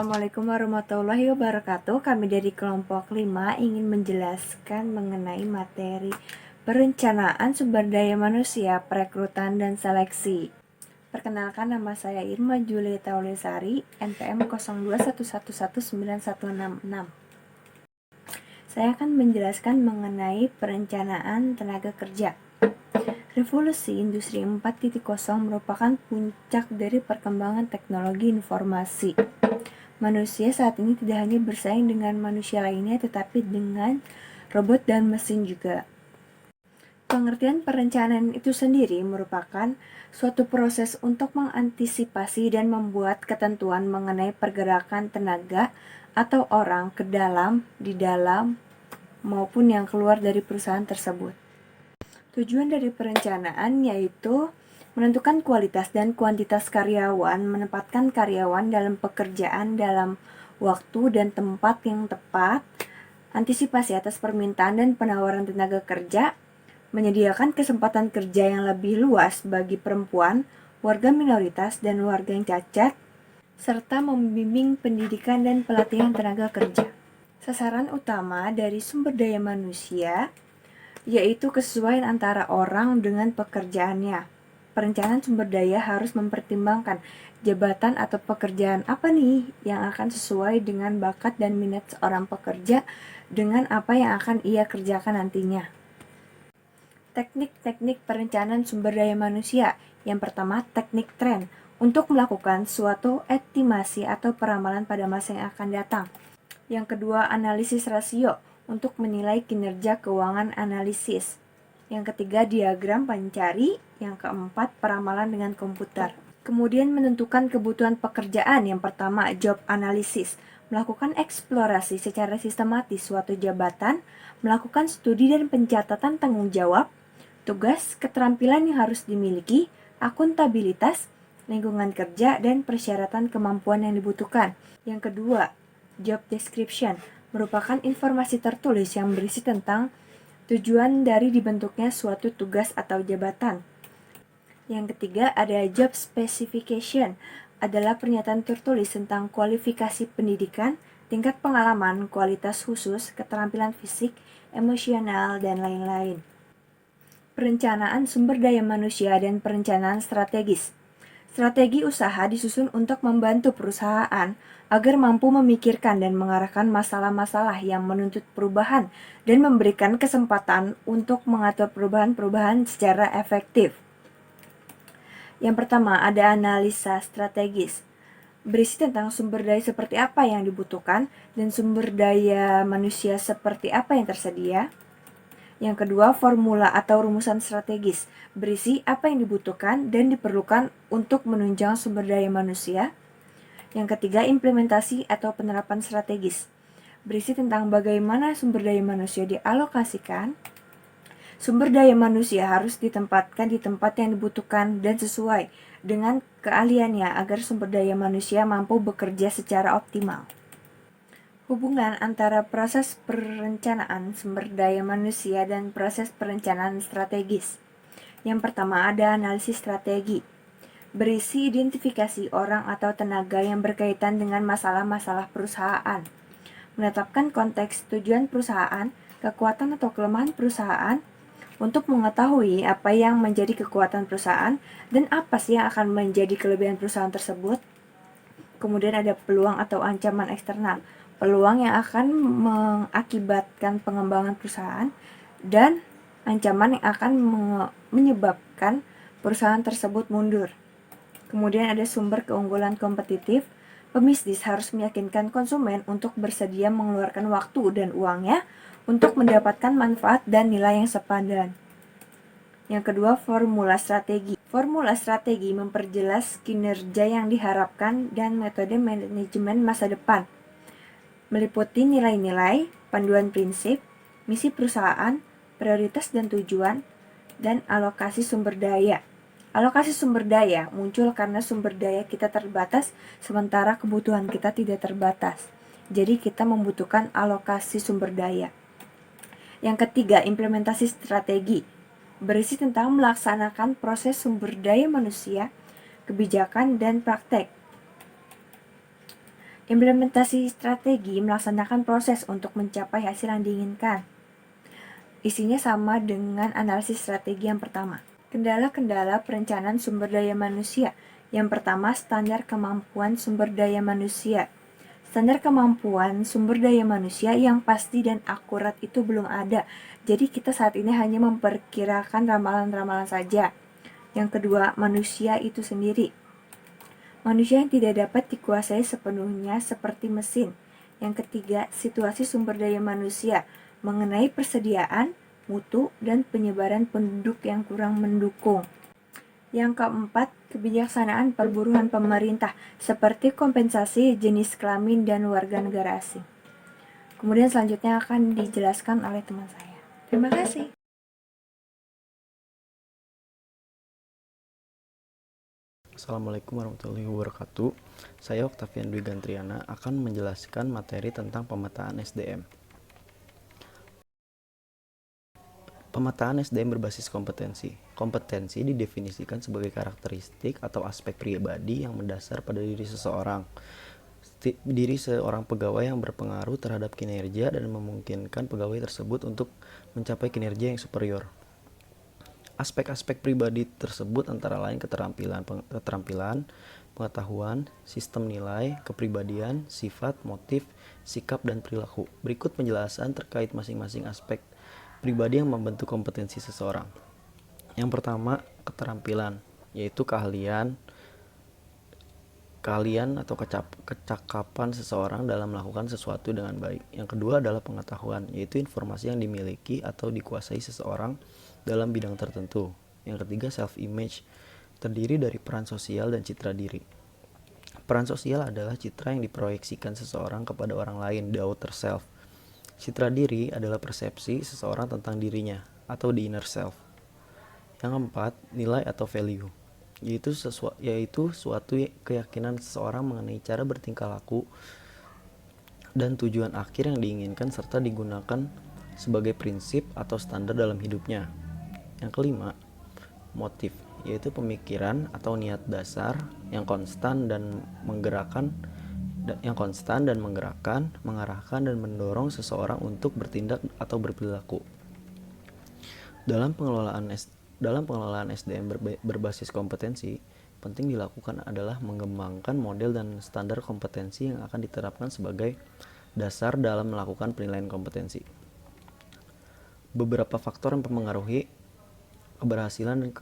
Assalamualaikum warahmatullahi wabarakatuh. Kami dari kelompok 5 ingin menjelaskan mengenai materi perencanaan sumber daya manusia, perekrutan dan seleksi. Perkenalkan, nama saya Irma Julieta Olesari, NPM 0211191666. Saya akan menjelaskan mengenai perencanaan tenaga kerja. Revolusi Industri 4.0 merupakan puncak dari perkembangan teknologi informasi. Manusia saat ini tidak hanya bersaing dengan manusia lainnya, tetapi dengan robot dan mesin juga. Pengertian perencanaan itu sendiri merupakan suatu proses untuk mengantisipasi dan membuat ketentuan mengenai pergerakan tenaga atau orang ke dalam, di dalam, maupun yang keluar dari perusahaan tersebut. Tujuan dari perencanaan yaitu menentukan kualitas dan kuantitas karyawan, menempatkan karyawan dalam pekerjaan dalam waktu dan tempat yang tepat, antisipasi atas permintaan dan penawaran tenaga kerja, menyediakan kesempatan kerja yang lebih luas bagi perempuan, warga minoritas, dan warga yang cacat, serta membimbing pendidikan dan pelatihan tenaga kerja. Sasaran utama dari sumber daya manusia yaitu kesesuaian antara orang dengan pekerjaannya. Perencanaan sumber daya harus mempertimbangkan jabatan atau pekerjaan apa nih yang akan sesuai dengan bakat dan minat seorang pekerja dengan apa yang akan ia kerjakan nantinya. Teknik-teknik perencanaan sumber daya manusia. Yang pertama, teknik tren untuk melakukan suatu estimasi atau peramalan pada masa yang akan datang. Yang kedua, analisis rasio untuk menilai kinerja keuangan analisis. Yang ketiga, diagram pencari. Yang keempat, peramalan dengan komputer. Kemudian menentukan kebutuhan pekerjaan. Yang pertama, job analysis, melakukan eksplorasi secara sistematis suatu jabatan, melakukan studi dan pencatatan tanggung jawab, tugas, keterampilan yang harus dimiliki, akuntabilitas, lingkungan kerja, dan persyaratan kemampuan yang dibutuhkan. Yang kedua, job description, merupakan informasi tertulis yang berisi tentang tujuan dari dibentuknya suatu tugas atau jabatan. Yang ketiga, ada job specification, adalah pernyataan tertulis tentang kualifikasi pendidikan, tingkat pengalaman, kualitas khusus, keterampilan fisik, emosional, dan lain-lain. Perencanaan sumber daya manusia dan perencanaan strategis. Strategi usaha disusun untuk membantu perusahaan agar mampu memikirkan dan mengarahkan masalah-masalah yang menuntut perubahan dan memberikan kesempatan untuk mengatur perubahan-perubahan secara efektif. Yang pertama, ada analisa strategis. Berisi tentang sumber daya seperti apa yang dibutuhkan dan sumber daya manusia seperti apa yang tersedia. Yang kedua, formula atau rumusan strategis, berisi apa yang dibutuhkan dan diperlukan untuk menunjang sumber daya manusia. Yang ketiga, implementasi atau penerapan strategis, berisi tentang bagaimana sumber daya manusia dialokasikan. Sumber daya manusia harus ditempatkan di tempat yang dibutuhkan dan sesuai dengan keahliannya agar sumber daya manusia mampu bekerja secara optimal. Hubungan antara proses perencanaan sumber daya manusia dan proses perencanaan strategis. Yang pertama, ada analisis strategi, berisi identifikasi orang atau tenaga yang berkaitan dengan masalah-masalah perusahaan, menetapkan konteks tujuan perusahaan, kekuatan atau kelemahan perusahaan, untuk mengetahui apa yang menjadi kekuatan perusahaan dan apa sih yang akan menjadi kelebihan perusahaan tersebut. Kemudian ada peluang atau ancaman eksternal, peluang yang akan mengakibatkan pengembangan perusahaan dan ancaman yang akan menyebabkan perusahaan tersebut mundur. Kemudian ada sumber keunggulan kompetitif. Pebisnis harus meyakinkan konsumen untuk bersedia mengeluarkan waktu dan uangnya untuk mendapatkan manfaat dan nilai yang sepadan. Yang kedua, formula strategi. Formula strategi memperjelas kinerja yang diharapkan dan metode manajemen masa depan, meliputi nilai-nilai, panduan prinsip, misi perusahaan, prioritas dan tujuan, dan alokasi sumber daya. Alokasi sumber daya muncul karena sumber daya kita terbatas, sementara kebutuhan kita tidak terbatas. Jadi kita membutuhkan alokasi sumber daya. Yang ketiga, implementasi strategi, berisi tentang melaksanakan proses sumber daya manusia, kebijakan, dan praktek. Implementasi strategi melaksanakan proses untuk mencapai hasil yang diinginkan. Isinya sama dengan analisis strategi yang pertama. Kendala-kendala perencanaan sumber daya manusia. Yang pertama, standar kemampuan sumber daya manusia. Standar kemampuan sumber daya manusia yang pasti dan akurat itu belum ada. Jadi kita saat ini hanya memperkirakan ramalan-ramalan saja. Yang kedua, manusia itu sendiri. Manusia yang tidak dapat dikuasai sepenuhnya seperti mesin. Yang ketiga, situasi sumber daya manusia mengenai persediaan, mutu, dan penyebaran penduduk yang kurang mendukung. Yang keempat, kebijaksanaan perburuan pemerintah seperti kompensasi jenis kelamin dan warga negara asing. Kemudian selanjutnya akan dijelaskan oleh teman saya. Terima kasih. Assalamualaikum warahmatullahi wabarakatuh. Saya Oktavian Dwi Gantriana akan menjelaskan materi tentang pemetaan SDM. Pemetaan SDM berbasis kompetensi. Kompetensi didefinisikan sebagai karakteristik atau aspek pribadi yang mendasar pada diri seseorang. Diri seorang pegawai yang berpengaruh terhadap kinerja dan memungkinkan pegawai tersebut untuk mencapai kinerja yang superior. Aspek-aspek pribadi tersebut antara lain keterampilan, pengetahuan, sistem nilai, kepribadian, sifat, motif, sikap, dan perilaku. Berikut penjelasan terkait masing-masing aspek pribadi yang membentuk kompetensi seseorang. Yang pertama, keterampilan, yaitu keahlian atau kecakapan seseorang dalam melakukan sesuatu dengan baik. Yang kedua adalah pengetahuan, yaitu informasi yang dimiliki atau dikuasai seseorang dalam bidang tertentu. Yang ketiga, self-image, terdiri dari peran sosial dan citra diri. Peran sosial adalah citra yang diproyeksikan seseorang kepada orang lain, the outer self. Citra diri adalah persepsi seseorang tentang dirinya, atau the inner self. Yang keempat, nilai atau value, yaitu suatu keyakinan seseorang mengenai cara bertingkah laku dan tujuan akhir yang diinginkan serta digunakan sebagai prinsip atau standar dalam hidupnya. Yang kelima, motif, yaitu pemikiran atau niat dasar yang konstan dan menggerakkan, mengarahkan dan mendorong seseorang untuk bertindak atau berperilaku. Dalam pengelolaan SDM berbasis kompetensi, penting dilakukan adalah mengembangkan model dan standar kompetensi yang akan diterapkan sebagai dasar dalam melakukan penilaian kompetensi. Beberapa faktor yang mempengaruhi keberhasilan dan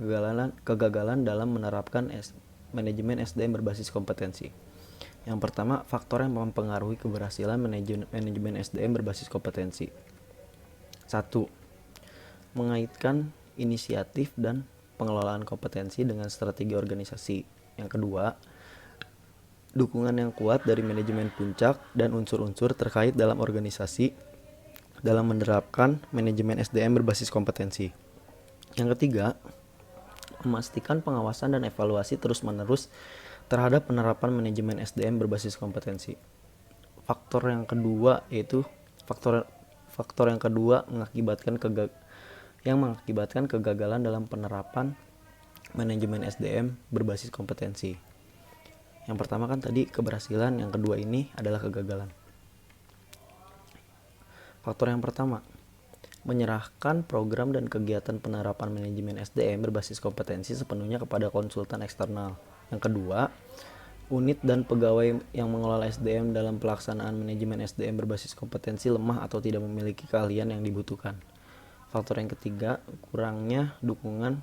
kegagalan dalam menerapkan manajemen SDM berbasis kompetensi. Yang pertama, faktor yang mempengaruhi keberhasilan manajemen SDM berbasis kompetensi. 1. Mengaitkan inisiatif dan pengelolaan kompetensi dengan strategi organisasi. Yang kedua, dukungan yang kuat dari manajemen puncak dan unsur-unsur terkait dalam organisasi dalam menerapkan manajemen SDM berbasis kompetensi. Yang ketiga, memastikan pengawasan dan evaluasi terus-menerus terhadap penerapan manajemen SDM berbasis kompetensi. Faktor yang kedua mengakibatkan kegagalan dalam penerapan manajemen SDM berbasis kompetensi. Yang pertama kan tadi keberhasilan, yang kedua ini adalah kegagalan. Faktor yang pertama, menyerahkan program dan kegiatan penerapan manajemen SDM berbasis kompetensi sepenuhnya kepada konsultan eksternal. Yang kedua, unit dan pegawai yang mengelola SDM dalam pelaksanaan manajemen SDM berbasis kompetensi lemah atau tidak memiliki keahlian yang dibutuhkan. Faktor yang ketiga, kurangnya dukungan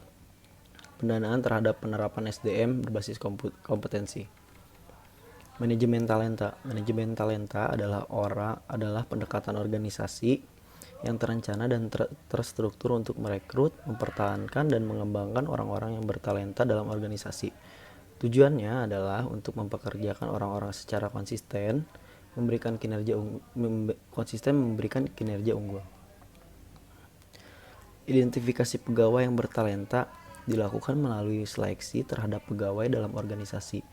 pendanaan terhadap penerapan SDM berbasis kompetensi. Manajemen talenta adalah pendekatan organisasi yang terencana dan terstruktur untuk merekrut, mempertahankan, dan mengembangkan orang-orang yang bertalenta dalam organisasi. Tujuannya adalah untuk mempekerjakan orang-orang secara konsisten, memberikan kinerja unggul. Identifikasi pegawai yang bertalenta dilakukan melalui seleksi terhadap pegawai dalam organisasi,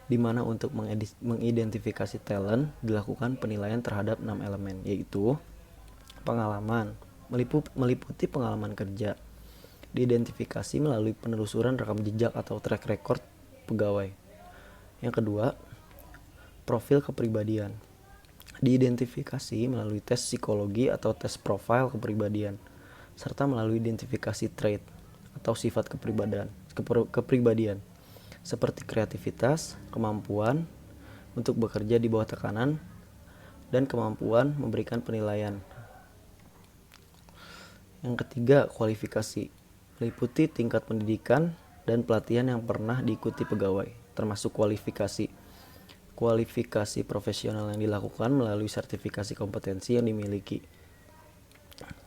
di mana untuk mengidentifikasi talent dilakukan penilaian terhadap 6 elemen, yaitu pengalaman, meliputi pengalaman kerja, diidentifikasi melalui penelusuran rekam jejak atau track record pegawai. Yang kedua, Profil kepribadian diidentifikasi melalui tes psikologi atau tes profil kepribadian, serta melalui identifikasi trait atau sifat kepribadian seperti kreativitas, kemampuan untuk bekerja di bawah tekanan, dan kemampuan memberikan penilaian. Yang ketiga, kualifikasi meliputi tingkat pendidikan dan pelatihan yang pernah diikuti pegawai, termasuk kualifikasi profesional yang dilakukan melalui sertifikasi kompetensi yang dimiliki.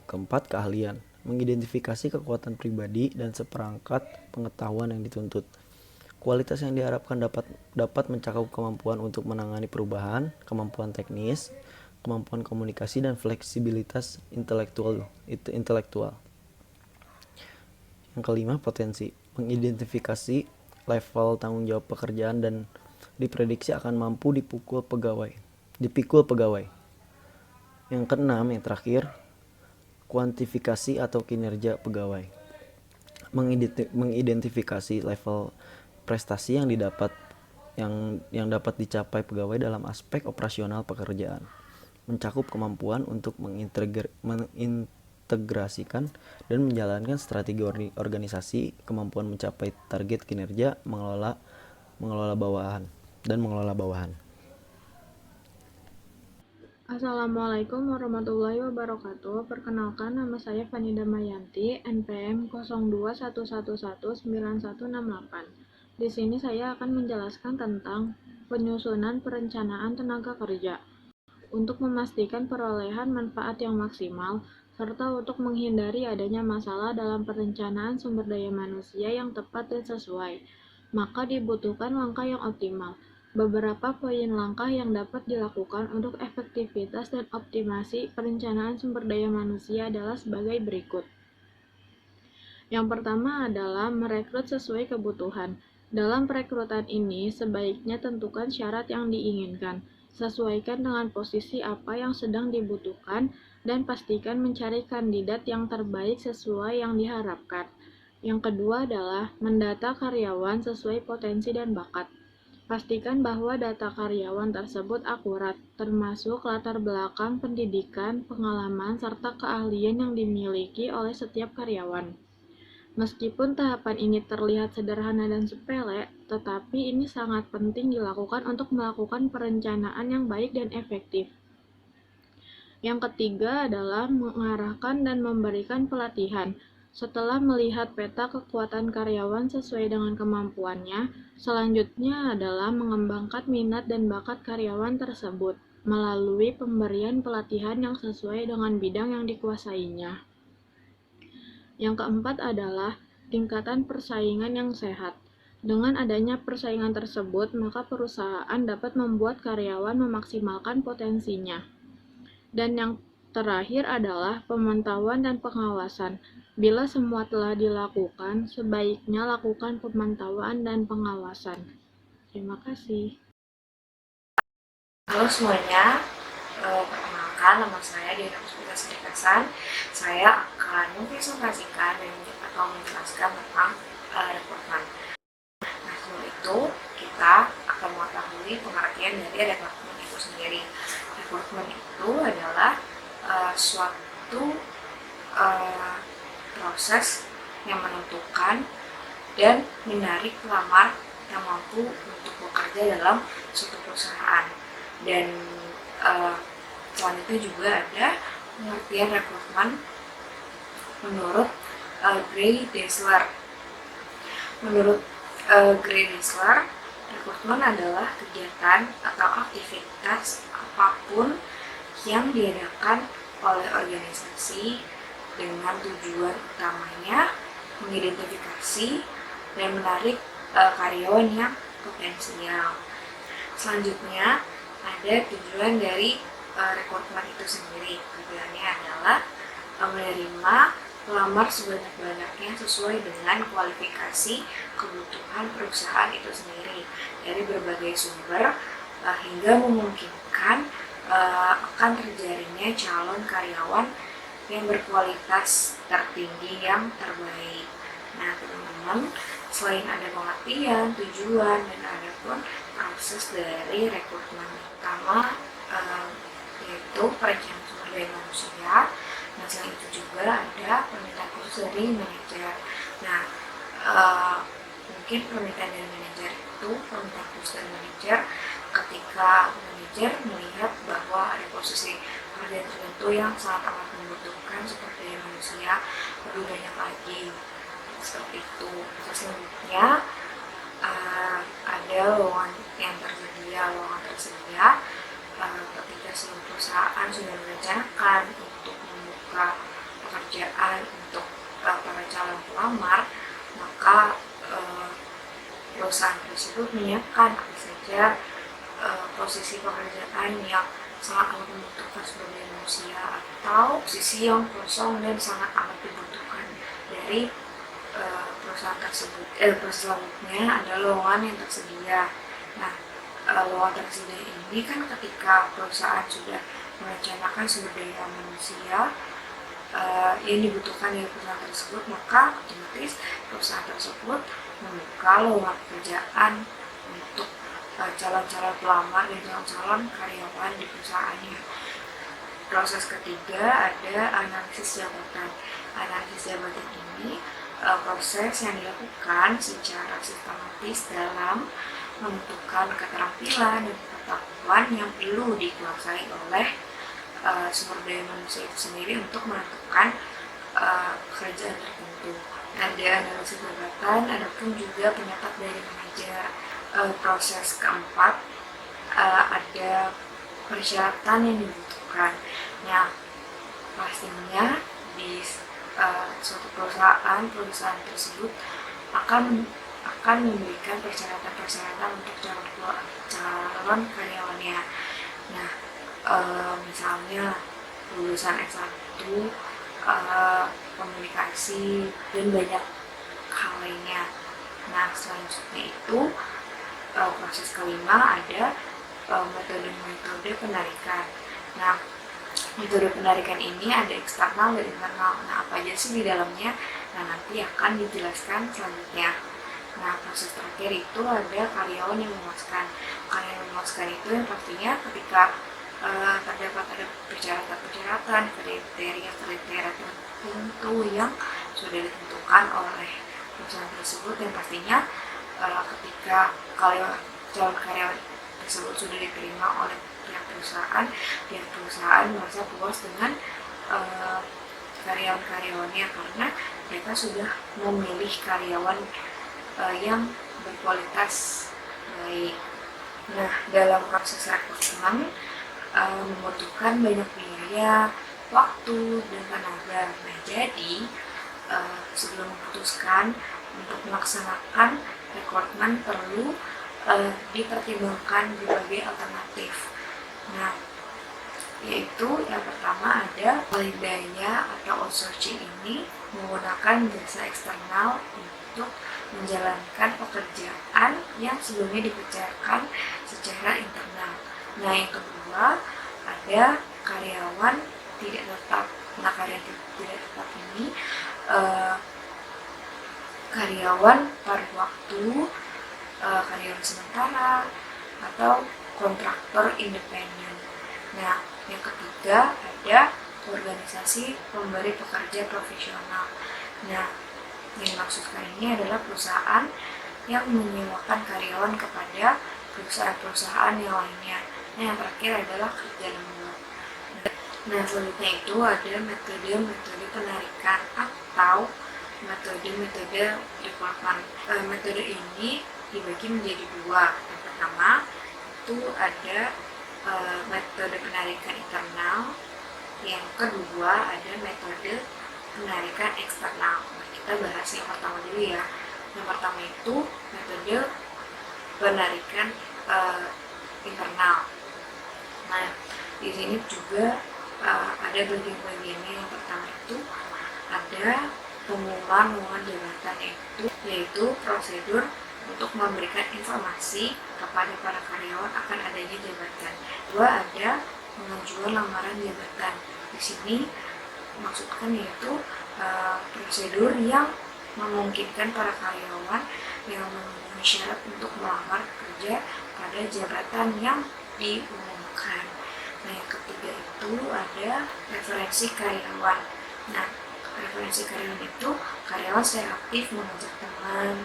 Keempat, keahlian mengidentifikasi kekuatan pribadi dan seperangkat pengetahuan yang dituntut. Kualitas yang diharapkan dapat mencakup kemampuan untuk menangani perubahan, kemampuan teknis, kemampuan komunikasi, dan fleksibilitas intelektual. Yang kelima, potensi mengidentifikasi level tanggung jawab pekerjaan dan diprediksi akan mampu dipikul pegawai. Yang keenam, yang terakhir, kuantifikasi atau kinerja pegawai. Mengidentifikasi level prestasi yang dapat dicapai pegawai dalam aspek operasional pekerjaan. Mencakup kemampuan untuk mengintegrasikan dan menjalankan strategi organisasi, kemampuan mencapai target kinerja, mengelola bawahan. Assalamualaikum warahmatullahi wabarakatuh. Perkenalkan, nama saya Fani Damayanti, NPM 0211119168. Di sini saya akan menjelaskan tentang penyusunan perencanaan tenaga kerja untuk memastikan perolehan manfaat yang maksimal serta untuk menghindari adanya masalah dalam perencanaan sumber daya manusia yang tepat dan sesuai. Maka dibutuhkan langkah yang optimal. Beberapa poin langkah yang dapat dilakukan untuk efektivitas dan optimasi perencanaan sumber daya manusia adalah sebagai berikut. Yang pertama adalah merekrut sesuai kebutuhan. Dalam perekrutan ini, sebaiknya tentukan syarat yang diinginkan, sesuaikan dengan posisi apa yang sedang dibutuhkan, dan pastikan mencari kandidat yang terbaik sesuai yang diharapkan. Yang kedua adalah mendata karyawan sesuai potensi dan bakat. Pastikan bahwa data karyawan tersebut akurat, termasuk latar belakang pendidikan, pengalaman, serta keahlian yang dimiliki oleh setiap karyawan. Meskipun tahapan ini terlihat sederhana dan sepele, tetapi ini sangat penting dilakukan untuk melakukan perencanaan yang baik dan efektif. Yang ketiga adalah mengarahkan dan memberikan pelatihan. Setelah melihat peta kekuatan karyawan sesuai dengan kemampuannya, selanjutnya adalah mengembangkan minat dan bakat karyawan tersebut melalui pemberian pelatihan yang sesuai dengan bidang yang dikuasainya. Yang keempat adalah tingkatan persaingan yang sehat. Dengan adanya persaingan tersebut, maka perusahaan dapat membuat karyawan memaksimalkan potensinya. Dan yang terakhir adalah pemantauan dan pengawasan. Bila semua telah dilakukan, sebaiknya lakukan pemantauan dan pengawasan. Terima kasih. Halo semuanya, perkenalkan nama saya Diana Puspita Sedekasan. Saya akan mempresentasikan atau menjelaskan tentang rekrutmen. Nah, sebelum itu kita akan mengetahui pengertian dari rekrutmen itu sendiri. Rekrutmen itu adalah suatu proses yang menentukan dan menarik pelamar yang mampu untuk bekerja dalam suatu perusahaan. Dan selain itu juga ada pengertian rekrutmen menurut Gray Dessler. Menurut Gray Dessler, rekrutmen adalah kegiatan atau aktivitas apapun yang diadakan oleh organisasi dengan tujuan utamanya mengidentifikasi dan menarik karyawan yang potensial. Selanjutnya ada tujuan dari rekrutmen itu sendiri. Tujuannya adalah menerima pelamar sebanyak-banyaknya sesuai dengan kualifikasi kebutuhan perusahaan itu sendiri dari berbagai sumber hingga memungkinkan akan terjaringnya calon karyawan yang berkualitas tertinggi yang terbaik. Nah teman-teman, selain ada pengertian, tujuan, dan ada pun proses dari rekrutmen. Pertama yaitu perencanaan sumber daya manusia. Nah, selain itu juga ada permintaan khusus dari manajer. Nah, mungkin permintaan dari manajer itu permintaan khusus dari manajer ketika manajer melihat bahwa ada posisi pekerjaan tertentu yang sangat amat membutuhkan sumber daya manusia lebih banyak lagi, seperti itu. Selanjutnya ada lowongan tersedia ketika seluruh perusahaan sudah merencanakan untuk membuka pekerjaan untuk para calon pelamar, maka perusahaan tersebut menyiapkan apa saja posisi pekerjaan yang sangat amat membutuhkan sumber daya manusia atau posisi yang kosong dan sangat amat dibutuhkan dari perusahaan tersebut. Selanjutnya ada lowongan yang tersedia. Nah, lowongan tersedia ini kan ketika perusahaan sudah merencanakan sumber daya manusia yang dibutuhkan dari perusahaan tersebut, maka otomatis perusahaan tersebut membuka lowongan pekerjaan untuk calon-calon pelamar dan calon-calon karyawan di perusahaannya. Proses ketiga ada analisis jabatan. Analisis jabatan ini proses yang dilakukan secara sistematis dalam menentukan keterampilan dan pengetahuan yang perlu dikuasai oleh sumber daya manusia itu sendiri untuk menentukan pekerjaan tertentu. Ada analisis jabatan, ada pun juga pendapat dari manajer. Proses keempat ada persyaratan yang dibutuhkan. Nah, pastinya di suatu perusahaan tersebut akan memberikan persyaratan untuk calon karyawannya. Nah, misalnya lulusan S1, komunikasi, dan banyak hal lainnya. Nah, selanjutnya itu proses kelima ada metode penarikan. Nah, metode penarikan ini ada eksternal dan internal. Nah, apa aja sih di dalamnya? Nah, nanti akan dijelaskan selanjutnya. Nah, proses terakhir itu ada karyawan yang memuaskan. Karyawan yang memuaskan itu yang pastinya ketika terdapat ada persyaratan, kriteria tertentu yang sudah ditentukan oleh perusahaan tersebut, dan pastinya ketika calon karyawan tersebut sudah diterima oleh pihak perusahaan merasa puas dengan karyawan-karyawannya karena mereka sudah memilih karyawan yang berkualitas baik. Nah, dalam proses rekrutmen membutuhkan banyak biaya, waktu, dan tenaga. Nah, jadi sebelum memutuskan untuk melaksanakan rekrutmen perlu dipertimbangkan berbagai alternatif. Nah, yaitu yang pertama ada daya atau outsourcing ini menggunakan jasa eksternal untuk menjalankan pekerjaan yang sebelumnya dikerjakan secara internal. Nah, yang kedua ada karyawan tidak tetap. Nah, karyawan tidak tetap ini karyawan paruh waktu, karyawan sementara, atau kontraktor independen. Nah, yang ketiga ada organisasi pemberi pekerja profesional. Nah, yang dimaksudkan ini adalah perusahaan yang menyewakan karyawan kepada perusahaan-perusahaan yang lainnya. Nah, yang terakhir adalah kerja lembur. Nah, selanjutnya itu ada metode penarikan atau metode rekrutmen. Metode ini dibagi menjadi dua. Yang pertama itu ada metode penarikan internal, yang kedua ada metode penarikan eksternal. Nah, kita bahas yang pertama dulu ya. Yang pertama itu metode penarikan internal. Nah, di sini juga ada bagian-bagiannya. Yang pertama itu ada pengumuman lowongan jabatan, yaitu prosedur untuk memberikan informasi kepada para karyawan akan adanya jabatan. Dua, ada pengajuan lamaran jabatan. Di sini maksudkan yaitu prosedur yang memungkinkan para karyawan yang memenuhi memenuhi syarat untuk melamar kerja pada jabatan yang diumumkan. Nah, yang ketiga itu ada referensi karyawan. Nah, referensi karyawan itu karyawan secara aktif mengajak teman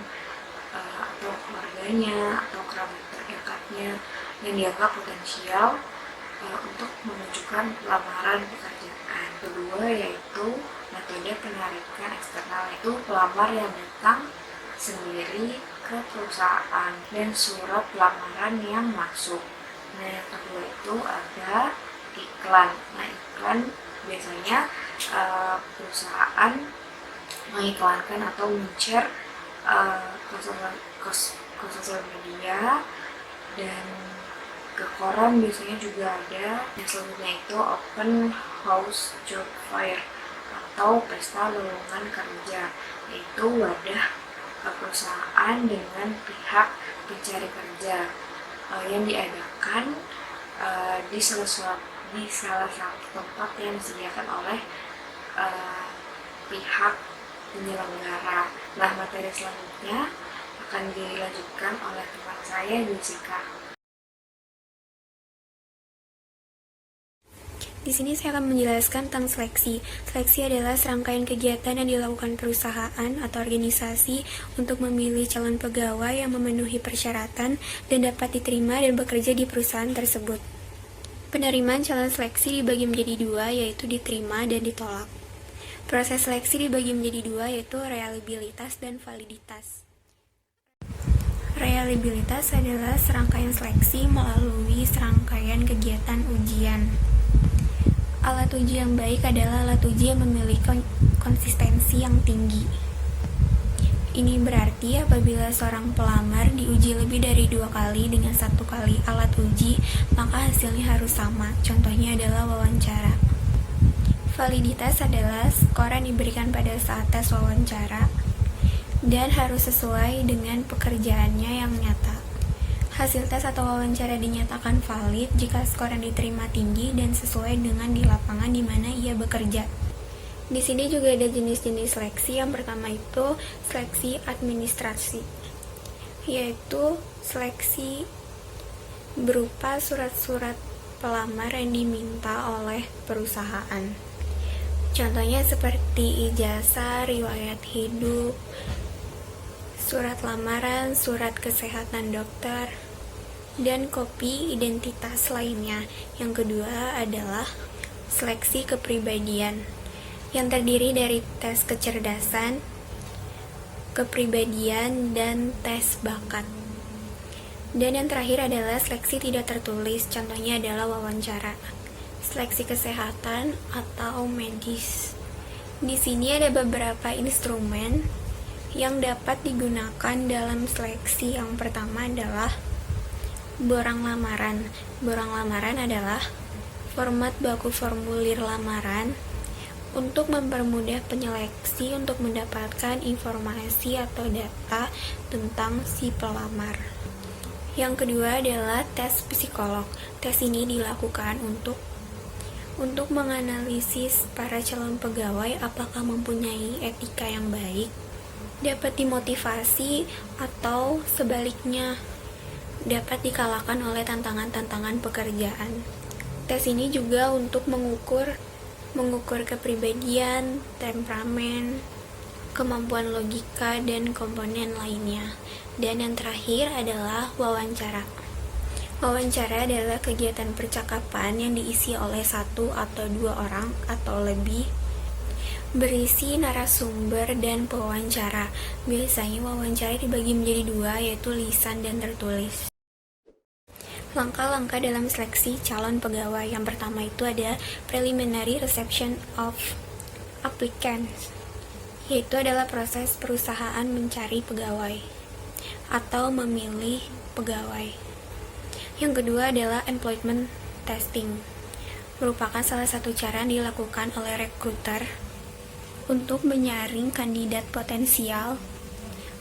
atau keluarganya atau kerabat terdekatnya yang dianggap potensial untuk menunjukkan lamaran pekerjaan. Kedua yaitu metode penarikan eksternal, itu pelamar yang datang sendiri ke perusahaan dan surat lamaran yang masuk. Nah, yang kedua itu ada iklan. Nah, iklan biasanya perusahaan mengiklankan atau men-share ke sosial media dan ke koran biasanya juga ada. Yang selanjutnya itu open house job fair atau pesta lowongan kerja, yaitu wadah perusahaan dengan pihak pencari kerja yang diadakan di salah satu tempat yang disediakan oleh pihak penyelenggara. Nah, materi selanjutnya akan dilanjutkan oleh teman saya, Jessica. Di sini saya akan menjelaskan tentang seleksi. Seleksi adalah serangkaian kegiatan yang dilakukan perusahaan atau organisasi untuk memilih calon pegawai yang memenuhi persyaratan dan dapat diterima dan bekerja di perusahaan tersebut. Penerimaan calon seleksi dibagi menjadi dua, yaitu diterima dan ditolak. Proses seleksi dibagi menjadi dua, yaitu reliabilitas dan validitas. Reliabilitas adalah serangkaian seleksi melalui serangkaian kegiatan ujian. Alat uji yang baik adalah alat uji yang memiliki konsistensi yang tinggi. Ini berarti apabila seorang pelamar diuji lebih dari 2 kali dengan 1 kali alat uji, maka hasilnya harus sama. Contohnya adalah wawancara. Validitas adalah skor yang diberikan pada saat tes wawancara dan harus sesuai dengan pekerjaannya yang nyata. Hasil tes atau wawancara dinyatakan valid jika skor yang diterima tinggi dan sesuai dengan di lapangan di mana ia bekerja. Di sini juga ada jenis-jenis seleksi. Yang pertama itu seleksi administrasi, yaitu seleksi berupa surat-surat pelamar yang diminta oleh perusahaan. Contohnya seperti ijazah, riwayat hidup, surat lamaran, surat kesehatan dokter, dan kopi identitas lainnya. Yang kedua adalah seleksi kepribadian, yang terdiri dari tes kecerdasan, kepribadian, dan tes bakat. Dan yang terakhir adalah seleksi tidak tertulis, contohnya adalah wawancara. Seleksi kesehatan atau medis. Di sini ada beberapa instrumen yang dapat digunakan dalam seleksi. Yang pertama adalah borang lamaran. Borang lamaran adalah format baku formulir lamaran untuk mempermudah penyeleksi untuk mendapatkan informasi atau data tentang si pelamar. Yang kedua adalah tes psikolog. Tes ini dilakukan untuk menganalisis para calon pegawai apakah mempunyai etika yang baik, dapat dimotivasi, atau sebaliknya dapat dikalahkan oleh tantangan-tantangan pekerjaan. Tes ini juga untuk mengukur kepribadian, temperamen, kemampuan logika, dan komponen lainnya. Dan yang terakhir adalah wawancara. Wawancara adalah kegiatan percakapan yang diisi oleh 1 atau 2 orang atau lebih, berisi narasumber dan pewawancara. Biasanya wawancara dibagi menjadi 2, yaitu lisan dan tertulis. Langkah-langkah dalam seleksi calon pegawai. Yang pertama itu ada preliminary reception of applicants, yaitu adalah proses perusahaan mencari pegawai atau memilih pegawai. Yang kedua adalah employment testing, merupakan salah satu cara yang dilakukan oleh recruiter untuk menyaring kandidat potensial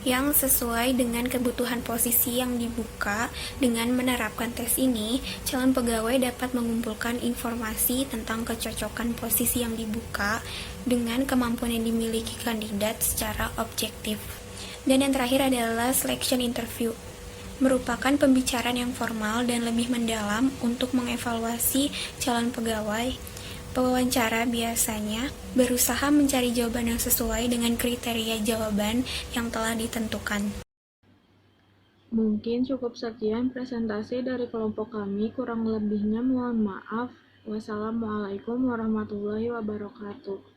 yang sesuai dengan kebutuhan posisi yang dibuka. Dengan menerapkan tes ini, calon pegawai dapat mengumpulkan informasi tentang kecocokan posisi yang dibuka dengan kemampuan yang dimiliki kandidat secara objektif. Dan yang terakhir adalah selection interview, merupakan pembicaraan yang formal dan lebih mendalam untuk mengevaluasi calon pegawai. Pewawancara biasanya berusaha mencari jawaban yang sesuai dengan kriteria jawaban yang telah ditentukan. Mungkin cukup sekian presentasi dari kelompok kami, kurang lebihnya mohon maaf. Wassalamualaikum warahmatullahi wabarakatuh.